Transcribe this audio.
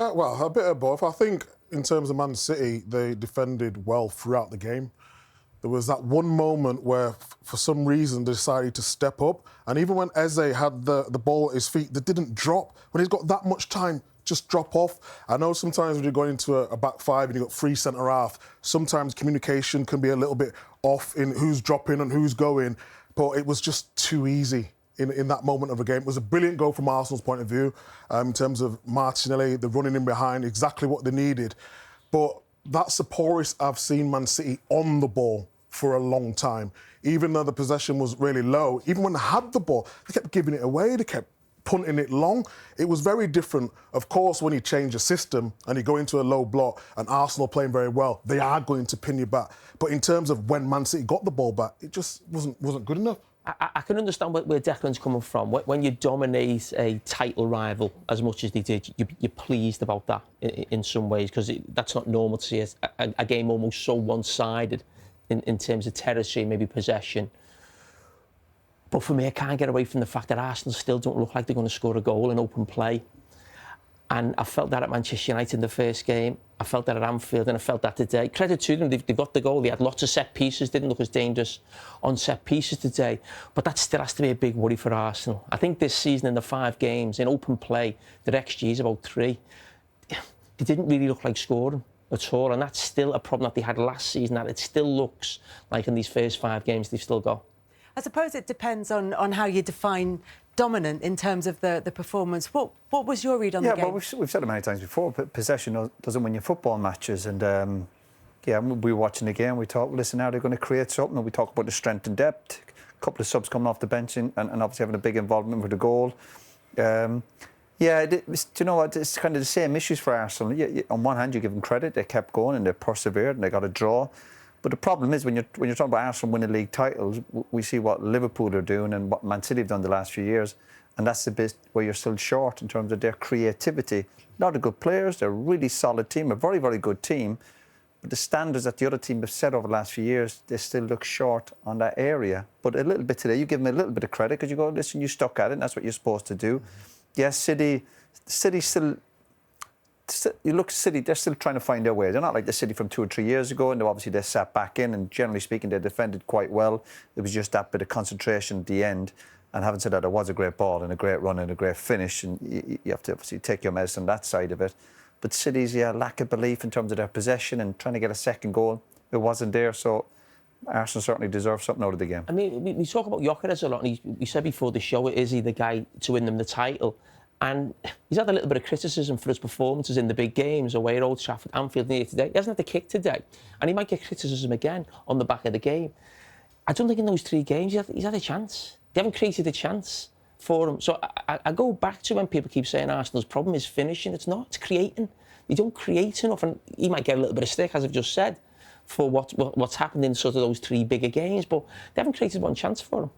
Well, a bit of both. I think in terms of Man City, they defended well throughout the game. There was that one moment where, for some reason, they decided to step up. And even when Eze had the ball at his feet, they didn't drop. When he's got that much time, just drop off. I know sometimes when you're going into a back five and you've got three centre-half, sometimes communication can be a little bit off in who's dropping and who's going. But it was just too easy in that moment of the game. It was a brilliant goal from Arsenal's point of view, in terms of Martinelli, the running in behind, exactly what they needed. But that's the poorest I've seen Man City on the ball for a long time. Even though the possession was really low, even when they had the ball, they kept giving it away, they kept punting it long. It was very different. Of course, when you change a system and you go into a low block and Arsenal playing very well, they are going to pin you back. But in terms of when Man City got the ball back, it just wasn't good enough. I can understand where Declan's coming from. When you dominate a title rival as much as they did, you're pleased about that in some ways, because that's not normal to see a game almost so one-sided in terms of territory, maybe possession. But for me, I can't get away from the fact that Arsenal still don't look like they're going to score a goal in open play. And I felt that at Manchester United in the first game. I felt that at Anfield, and I felt that today. Credit to them, they got the goal. They had lots of set pieces, didn't look as dangerous on set pieces today. But that still has to be a big worry for Arsenal. I think this season in the 5 games, in open play, their XG is about 3. They didn't really look like scoring at all, and that's still a problem that they had last season, that it still looks like in these first 5 games they've still got. I suppose it depends on how you define dominant in terms of the performance. What was your read on the game? Well, we've said it many times before, but possession doesn't win you football matches. And, we were watching the game, we thought, well, listen, now they're going to create something. And we talk about the strength and depth, a couple of subs coming off the bench and obviously having a big involvement with the goal. Do you know what? It's kind of the same issues for Arsenal. On one hand, you give them credit, they kept going and they persevered and they got a draw. But the problem is when you're talking about Arsenal winning league titles, we see what Liverpool are doing and what Man City have done the last few years, and that's the bit where you're still short in terms of their creativity. A lot of good players, they're a really solid team, a very, very good team, but the standards that the other team have set over the last few years, they still look short on that area. But a little bit today, you give them a little bit of credit because you go, listen, you stuck at it, and that's what you're supposed to do. Yes, City still. You look at City, they're still trying to find their way. They're not like the City from 2 or 3 years ago, and obviously they sat back in, and generally speaking, they defended quite well. It was just that bit of concentration at the end. And having said that, it was a great ball and a great run and a great finish, and you have to obviously take your medicine on that side of it. But City's lack of belief in terms of their possession and trying to get a second goal, it wasn't there. So Arsenal certainly deserve something out of the game. I mean, we talk about Gyökeres a lot, and we said before the show, is he the guy to win them the title? And he's had a little bit of criticism for his performances in the big games away at Old Trafford, Anfield, near today. He hasn't had the kick today, and he might get criticism again on the back of the game. I don't think in those 3 games he's had a chance. They haven't created a chance for him. So I go back to when people keep saying Arsenal's problem is finishing. It's not. It's creating. They don't create enough, and he might get a little bit of stick, as I've just said, for what's happened in sort of those 3 bigger games, but they haven't created one chance for him.